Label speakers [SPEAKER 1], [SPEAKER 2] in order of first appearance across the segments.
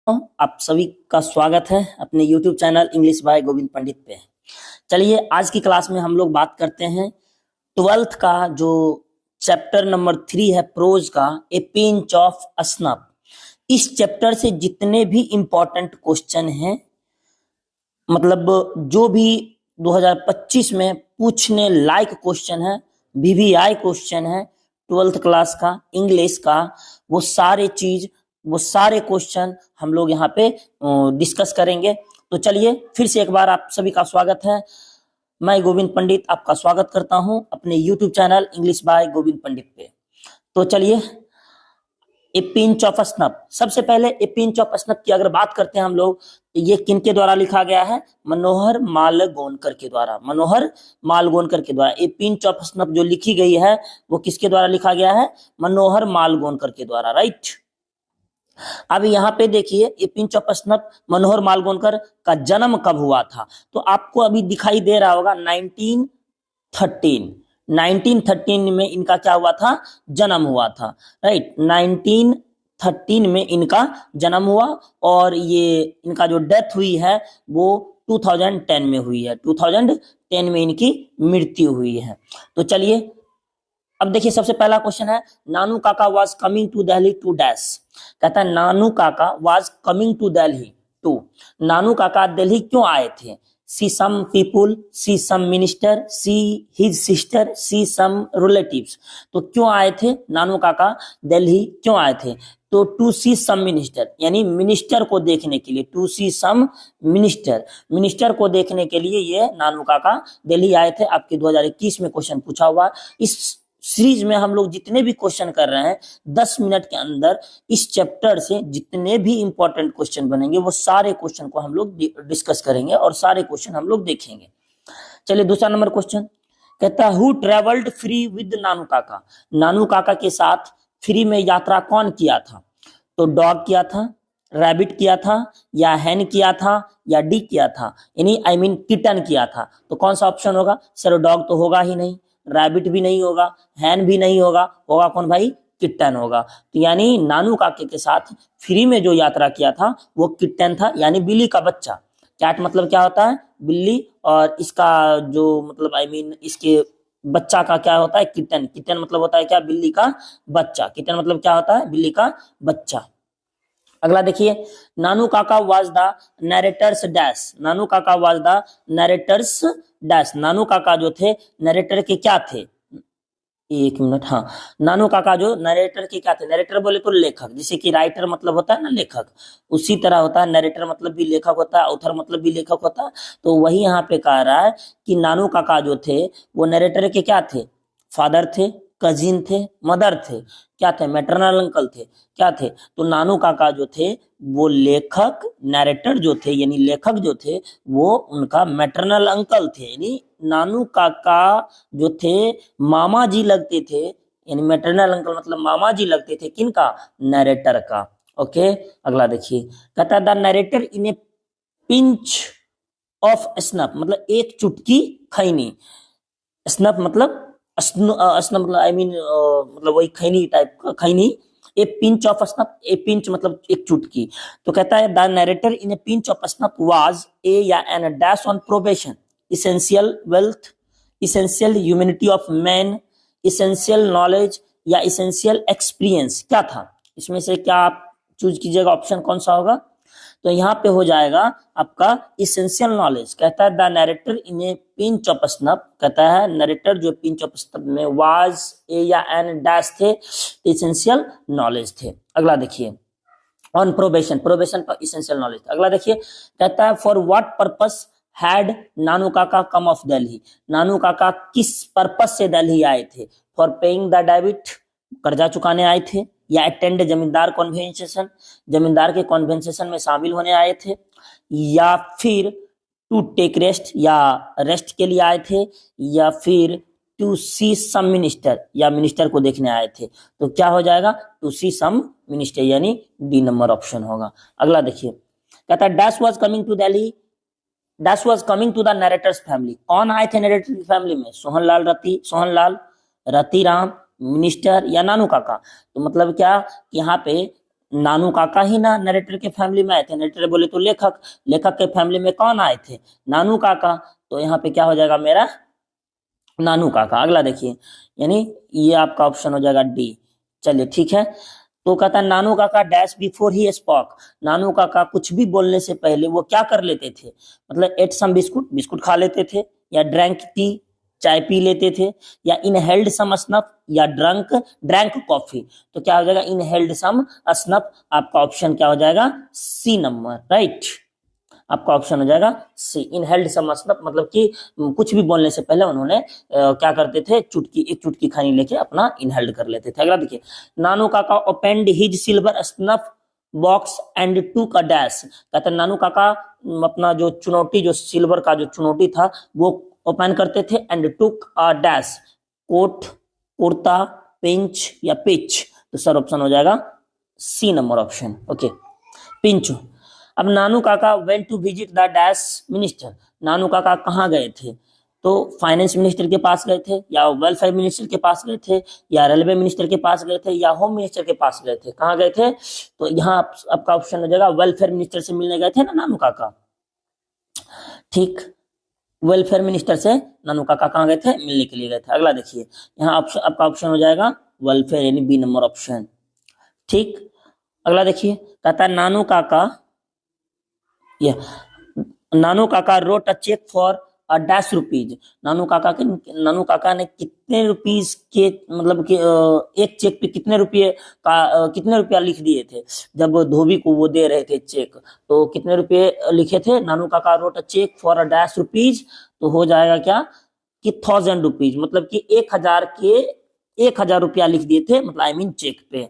[SPEAKER 1] आप सभी का स्वागत है अपने YouTube channel English by Govind Pandit पे। चलिए आज की क्लास में हम लोग बात करते हैं 12th का जो चैप्टर नंबर 3 है प्रोज का, ए पिंच ऑफ स्नफ। इस चैप्टर से जितने भी इंपॉर्टेंट क्वेश्चन हैं, मतलब जो भी 2025 में पूछने लायक क्वेश्चन है, VVI क्वेश्चन है 12th क्लास का इंग्लिश का, वो सारे क्वेश्चन हम लोग यहाँ पे डिस्कस करेंगे। तो चलिए फिर से एक बार आप सभी का स्वागत है। मैं गोविंद पंडित आपका स्वागत करता हूँ अपने YouTube channel English by Govind Pandit पे। तो चलिए ए पिंच ऑफ स्नफ, सबसे पहले ए पिंच ऑफ स्नफ की अगर बात करते हैं हम लोग, ये किनके द्वारा लिखा गया है? मनोहर मालगोनकर के द्वारा। मनोहर मालगोनकर के द्वारा ए पिंच ऑफ स्नफ जो लिखी गई है वो किसके द्वारा लिखा गया है? मनोहर मालगोनकर के द्वारा, राइट। अब यहाँ पे देखिए ए पिंच ऑफ स्नफ, मनोहर मालगोनकर का जन्म कब हुआ था? तो आपको अभी दिखाई दे रहा होगा 1913 में इनका क्या हुआ था? जन्म हुआ था, राइट। 1913 में इनका जन्म हुआ और ये इनका जो डेथ हुई है वो 2010 में हुई है। 2010 में इनकी मृत्यु हुई है। तो चलिए अब देखिए सबसे पहला क्वेश्चन है, Nanu Kaka was coming to Delhi to dash. कहता है Nanu Kaka was coming to Delhi to, Nanu Kaka Delhi क्यों आए थे? See some people, see some minister, see his sister, see some relatives. तो क्यों आए थे नानू काका दिल्ली, क्यों आए थे? तो टू सी सम मिनिस्टर, यानी मिनिस्टर को देखने के लिए, टू सी सम मिनिस्टर को देखने के लिए ये नानू काका दिल्ली आए थे। आपके 2021 में क्वेश्चन पूछा हुआ। इस सीरीज में हम लोग जितने भी क्वेश्चन कर रहे हैं 10 मिनट के अंदर इस चैप्टर से जितने भी इंपॉर्टेंट क्वेश्चन बनेंगे वो सारे क्वेश्चन को हम लोग डिस्कस करेंगे और सारे क्वेश्चन हम लोग देखेंगे। चलिए दूसरा नंबर क्वेश्चन कहता है, हु ट्रेवल्ड फ्री विद नानू काका। नानू काका के साथ फ्री में यात्रा कौन किया था? तो डॉग किया था, रैबिट किया था, या हैन किया था, या डी किया था, यानी आई मीन किटन किया था। तो कौन सा ऑप्शन होगा? सर डॉग तो होगा ही नहीं, रैबिट भी नहीं होगा, हैन भी नहीं होगा, होगा कौन भाई? किट्टन होगा। तो यानी नानू काके के साथ फ्री में जो यात्रा किया था वो किट्टन था, यानी बिल्ली का बच्चा। कैट मतलब क्या होता है? बिल्ली, और इसका जो मतलब आई मीन इसके बच्चा का क्या होता है? किट्टन। किट्टन मतलब होता है क्या? बिल्ली का बच्चा। किट्टन मतलब क्या होता है? बिल्ली का बच्चा। अगला देखिए, Nanu Kaka was the narrator's dash. Nanu Kaka was the narrator's dash. नानू काका जो थे नरेटर के क्या थे? एक मिनट, हाँ, नानू काका जो नरेटर के क्या थे? नरेटर बोले तो लेखक, जिसे कि राइटर मतलब होता है ना लेखक, उसी तरह होता है नरेटर मतलब भी लेखक होता है, ऑथर मतलब भी लेखक होता है। तो वही यहाँ पे कह रहा है कि नानू काका जो थे वो नरेटर के क्या थे? फादर थे, कजिन थे, मदर थे, क्या थे? मैटरनल अंकल थे, क्या थे? तो नानू काका जो थे वो लेखक, नरेटर जो थे यानी लेखक जो थे वो उनका मैटरनल अंकल थे, यानी नानू काका जो थे मामा जी लगते थे, यानी मैटरनल अंकल मतलब मामा जी लगते थे किनका? नरेटर का। ओके, अगला देखिए, कहता है the narrator in a pinch of snuff, मतलब एक चुटकी खैनी। स्नफ मतलब स्नफ मतलब आई मीन मतलब वही खैनी टाइप का, खैनी। A pinch of snuff, a pinch मतलब एक चुटकी। तो कहता है the narrator in a pinch of snuff was a या an dash on probation, essential wealth, essential humanity of man, essential knowledge, या इसेंशियल एक्सपीरियंस। क्या था इसमें से? क्या आप चूज कीजिएगा, ऑप्शन कौन सा होगा? तो यहाँ पे हो जाएगा आपका इसेंशियल नॉलेज। कहता है the narrator in a pinch of snuff, कहता है नरेटर जो पिंच ऑफ स्नफ में वाज ए या एन डैश थे, इसेंशियल नॉलेज थे। अगला देखिए, ऑन प्रोबेशन, प्रोबेशन पर इसेंशियल नॉलेज। अगला देखिए, कहता है फॉर व्हाट पर्पस हैड नानू काका कम ऑफ दिल्ली। नानू काका किस पर्पस से दिल्ली आए थे? फॉर पेइंग द डेबिट, कर्जा चुकाने आए थे, या अटेंड जमींदार कॉन्वेंसेशन, जमींदार के कॉन्वेंसेशन में शामिल होने आए थे, या फिर टू टेक रेस्ट, या रेस्ट के लिए आए थे, या फिर टू सी सम मिनिस्टर, या मिनिस्टर को देखने आए थे। तो क्या हो जाएगा? टू सी सम मिनिस्टर, यानी डी नंबर ऑप्शन होगा। अगला देखिए, कहता है dash was coming to Delhi, dash was coming to the narrator's family. कौन आए थे नरेटर की फैमिली में? सोहनलाल, रतिराम, मिनिस्टर, या नानू काका। तो मतलब क्या, यहाँ पे नानू काका ही ना नरेटर के फैमिली में आए थे। नरेटर बोले तो लेखक, लेखक के फैमिली में कौन आए थे? नानू काका। तो यहाँ पे क्या हो जाएगा मेरा? नानू काका। अगला देखिए, यानी ये आपका ऑप्शन हो जाएगा डी। चलिए ठीक है। तो कहता है नानू काका डैश बिफोर ही स्पॉक। नानू काका कुछ भी बोलने से पहले वो क्या कर लेते थे? मतलब एट सम बिस्कुट, बिस्कुट खा लेते थे, या ड्रैंक टी, चाय पी लेते थे, या इनहेल्ड सम स्नफ, या ड्रैंक कॉफी। तो क्या हो जाएगा? Inhaled some snuff. आपका ऑप्शन क्या हो जाएगा? C number, right. आपका ऑप्शन हो जाएगा सी, इनहेल्ड सम स्नफ, मतलब कि कुछ भी बोलने से पहले उन्होंने क्या करते थे? एक चुटकी खानी लेके अपना इनहेल्ड कर लेते थे। अगला देखिए, नानू काका opened his silver snuff box and took a dash. कहते हैं नानू काका अपना जो चुनौती, जो सिल्वर का जो चुनौती था वो ओपन करते थे, and took a dash, coat, kurta, pinch या पिच। तो सर ऑप्शन हो जाएगा C number option, okay, pinch. अब Nanu Kaka went to visit the dash minister. Nanu Kaka कहाँ गए थे? तो फाइनेंस मिनिस्टर के पास गए थे, या वेलफेयर मिनिस्टर के पास गए थे, या रेलवे मिनिस्टर के पास गए थे, या होम मिनिस्टर के पास गए थे? कहाँ गए थे? तो यहाँ आपका ऑप्शन हो जाएगा वेलफेयर मिनिस्टर से मिलने गए थे ना नानू काका। ठीक, वेलफेयर मिनिस्टर से नानू काका कहाँ गए थे? मिलने के लिए गए थे। अगला देखिए, यहाँ ऑप्शन आपका ऑप्शन हो जाएगा वेलफेयर, यानी बी नंबर ऑप्शन। ठीक, अगला देखिए, कहता है नानू काका, ये Nanu Kaka wrote a cheque for a dash rupees. Nanu Kaka ने कितने रुपीज के, मतलब कि एक चेक पे कितने रुपये का कितने रुपया लिख दिए थे जब धोबी को वो दे रहे थे चेक? तो कितने रुपये लिखे थे? Nanu Kaka wrote a cheque for a dash rupees. तो हो जाएगा क्या कि 1000 रुपीज, मतलब कि 1000 रुपया लिख दिए थे, मतलब आई मीन चेक पे।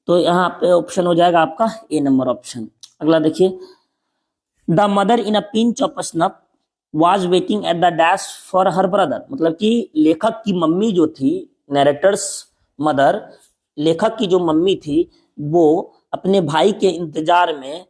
[SPEAKER 1] तो यहाँ पे ऑप्शन हो जाएगा आपका ए नंबर ऑप्शन। अगला देखिए, the mother in a pinch of snuff was waiting at the dash for her brother. मतलब कि लेखक की मम्मी जो थी, नरेटर्स मदर, लेखक की जो मम्मी थी वो अपने भाई के इंतजार में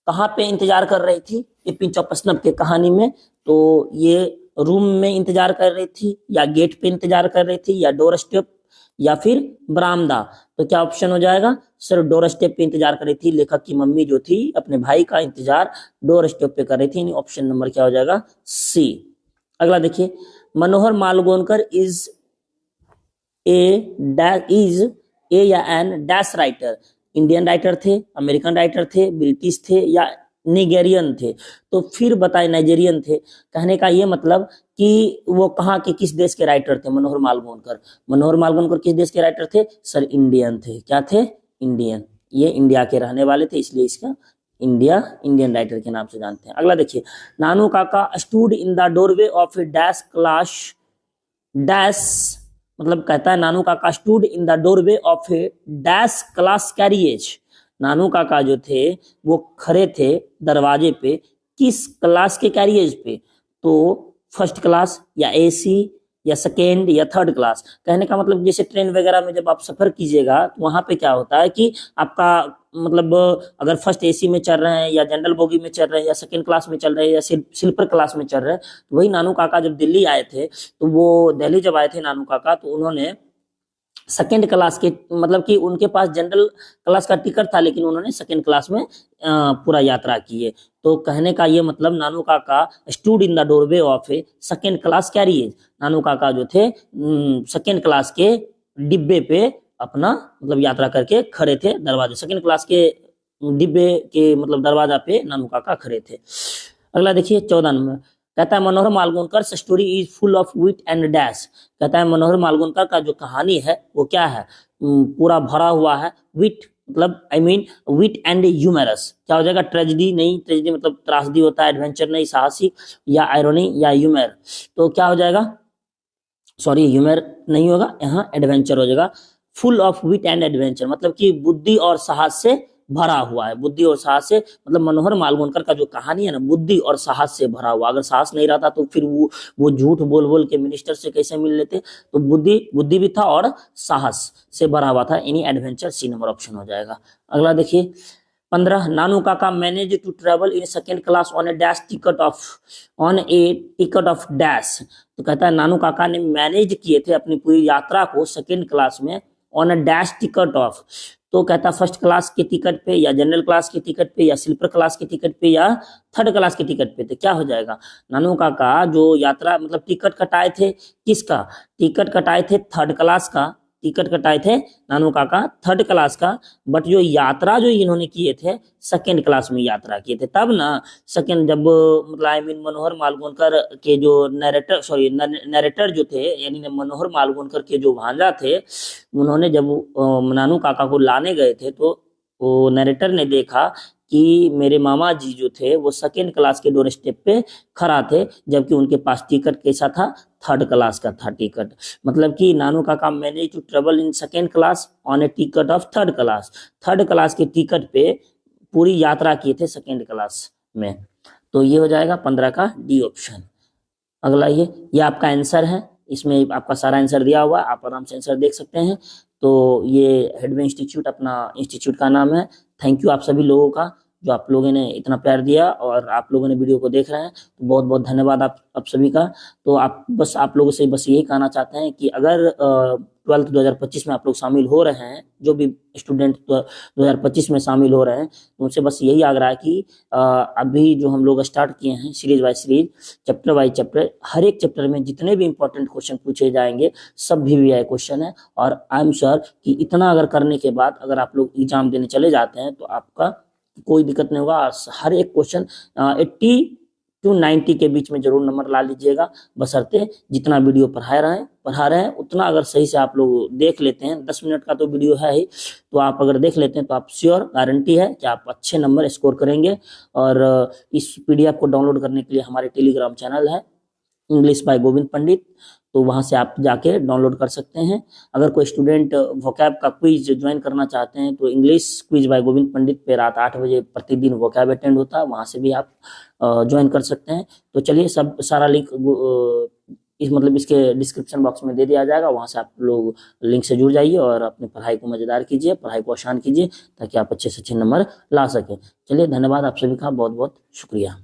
[SPEAKER 1] कहाँ पे इंतजार कर रही थी? ये पिंच ऑफ स्नफ के कहानी में। तो ये रूम में इंतजार कर रही थी, या गेट पे इंतजार कर रही थी, या डोर स्टेप, या फिर बरामदा। तो क्या ऑप्शन हो जाएगा? सर डोर स्टेप पे इंतजार कर रही थी लेखक की मम्मी जो थी, अपने भाई का इंतजार डोर स्टेप पे कर रही थी। ऑप्शन नंबर क्या हो जाएगा? सी। अगला देखिए, मनोहर मालगोनकर इज ए या an dash writer. Indian writer थे, अमेरिकन राइटर थे, ब्रिटिश थे, या निगेरियन थे? तो फिर बताए नाइजेरियन थे। कहने का ये मतलब कि वो कहाँ के, किस देश के राइटर थे मनोहर मालगोनकर? मनोहर मालगोनकर किस देश के राइटर थे? सर इंडियन थे। क्या थे? इंडियन। ये इंडिया के रहने वाले थे, इसलिए इसका इंडियन राइटर के नाम से जानते हैं। अगला देखिए, Nanu Kaka stood in the doorway of a dash class dash, मतलब कहता है Nanu Kaka stood in the doorway of a dash class carriage. Nanu Kaka जो थे वो खड़े थे दरवाजे पे किस क्लास के कैरियज पे? तो फर्स्ट क्लास, या एसी, या सेकेंड, या थर्ड क्लास। कहने का मतलब जैसे ट्रेन वगैरह में जब आप सफर कीजिएगा तो वहां पे क्या होता है कि आपका मतलब अगर फर्स्ट एसी में चल रहे हैं, या जनरल बोगी में चल रहे हैं, या सेकेंड क्लास में चल रहे हैं, या स्लीपर क्लास में चल रहे हैं, तो वही नानू काका जब दिल्ली आए थे, तो वो दिल्ली जब आए थे नानू काका, तो उन्होंने सेकेंड क्लास के, मतलब कि उनके पास जनरल क्लास का टिकट था, लेकिन उन्होंने सेकेंड क्लास में पूरा यात्रा की है। तो कहने का ये मतलब Nanu Kaka stood in the doorway of a second class carriage. Nanu Kaka जो थे सेकेंड क्लास के डिब्बे पे अपना मतलब यात्रा करके खड़े थे दरवाजे, सेकेंड क्लास के डिब्बे के मतलब दरवाजा पे नानू काका खड़े थे। अगला देखिए 14 नंबर, कहता है Manohar Malgonkar story is full of wit and dash. कहता है मनोहर मालगोनकर का जो कहानी है वो क्या है? पूरा भरा हुआ है विट, मतलब I mean wit and humorous. क्या हो जाएगा? ट्रेजेडी नहीं, ट्रेजेडी मतलब त्रासदी होता है, एडवेंचर नहीं, साहसी, या आयरोनी, या ह्यूमर। तो क्या हो जाएगा? सॉरी ह्यूमर नहीं होगा, यहाँ एडवेंचर हो जाएगा। Full of wit and adventure मतलब कि बुद्धि और साहस से भरा हुआ है। बुद्धि और साहस से मतलब मनोहर मालगोनकर का जो कहानी है ना, बुद्धि और साहस से भरा हुआ। अगर साहस नहीं रहता तो फिर वो झूठ बोल बोल के मिनिस्टर से कैसे मिल लेते? तो बुद्धि भी था और साहस से भरा हुआ था, यानी एडवेंचर सी नंबर ऑप्शन हो जाएगा। अगला देखिए 15, Nanu Kaka manage to travel in second class on a ticket of dash. तो कहता है नानू काका ने मैनेज किए थे अपनी पूरी यात्रा को सेकेंड क्लास में on a dash ticket of, तो कहता फर्स्ट क्लास के टिकट पे या जनरल क्लास के टिकट पे या स्लीपर क्लास के टिकट पे या थर्ड क्लास के टिकट पे, तो क्या हो जाएगा, नानू काका जो यात्रा मतलब टिकट कटाए थे किसका, टिकट कटाए थे थर्ड क्लास का, टिकट कटाए थे नानू काका थर्ड क्लास का, बट जो यात्रा जो इन्होंने किए थे सेकेंड क्लास में यात्रा किए थे, तब ना सेकेंड जब मतलब आई मीन मनोहर मालगोनकर के जो नरेटर सॉरी नरेटर जो थे यानी मनोहर मालगोनकर के जो भांजा थे, उन्होंने जब नानू काका को लाने गए थे तो वो नरेटर ने देखा कि मेरे मामा जी जो थे वो सेकेंड क्लास के डोर स्टेप पे खड़ा थे, जबकि उनके पास टिकट कैसा था, थर्ड क्लास का था टिकट। मतलब कि Nanu Kaka manage to travel in second class on a ticket of third class, third class के टिकट पे पूरी यात्रा किए थे सेकेंड क्लास में। तो ये हो जाएगा 15 का डी ऑप्शन। अगला ये आपका आंसर है, इसमें आपका सारा आंसर दिया हुआ है, आप आराम से आंसर देख सकते हैं। तो ये हेडवे इंस्टीट्यूट अपना इंस्टीट्यूट का नाम है। थैंक यू आप सभी लोगों का जो आप लोगों ने इतना प्यार दिया और आप लोगों ने वीडियो को देख रहे हैं, तो बहुत बहुत धन्यवाद आप सभी का। तो आप लोगों से बस यही कहना चाहते हैं कि अगर 12th 2025 में आप लोग शामिल हो रहे हैं, जो भी स्टूडेंट 2025 में शामिल हो रहे हैं, तो उनसे बस यही आग्रह है कि अभी जो हम लोग स्टार्ट किए हैं series by series, chapter by chapter, हर एक चैप्टर में जितने भी इंपॉर्टेंट क्वेश्चन पूछे जाएंगे सब VVI क्वेश्चन है। और आई एम श्योर कि इतना अगर करने के बाद अगर आप लोग एग्जाम देने चले जाते हैं तो आपका कोई दिक्कत नहीं होगा। हर एक क्वेश्चन 80 to 90 के बीच में जरूर नंबर ला लीजिएगा, बशर्ते जितना वीडियो पढ़ा रहे हैं उतना अगर सही से आप लोग देख लेते हैं। 10 मिनट का तो वीडियो है ही, तो आप अगर देख लेते हैं तो आप श्योर गारंटी है कि आप अच्छे नंबर स्कोर करेंगे। और इस PDF को डाउनलोड करने के लिए हमारे टेलीग्राम चैनल है इंग्लिश बाय गोविंद पंडित, तो वहां से आप जाके डाउनलोड कर सकते हैं। अगर कोई स्टूडेंट वोकैब का क्विज ज्वाइन करना चाहते हैं तो English quiz bye Govind Pandit पे रात 8 बजे प्रतिदिन वोकैब अटेंड होता है, वहां से भी आप ज्वाइन कर सकते हैं। तो चलिए सारा लिंक इसके डिस्क्रिप्शन बॉक्स में दे दिया जाएगा, वहां से आप लोग लिंक से जुड़ जाइए और अपनी पढ़ाई को मजेदार कीजिए, पढ़ाई को आसान कीजिए ताकि आप अच्छे से अच्छे नंबर ला सकें। चलिए धन्यवाद आप सभी का, बहुत बहुत शुक्रिया।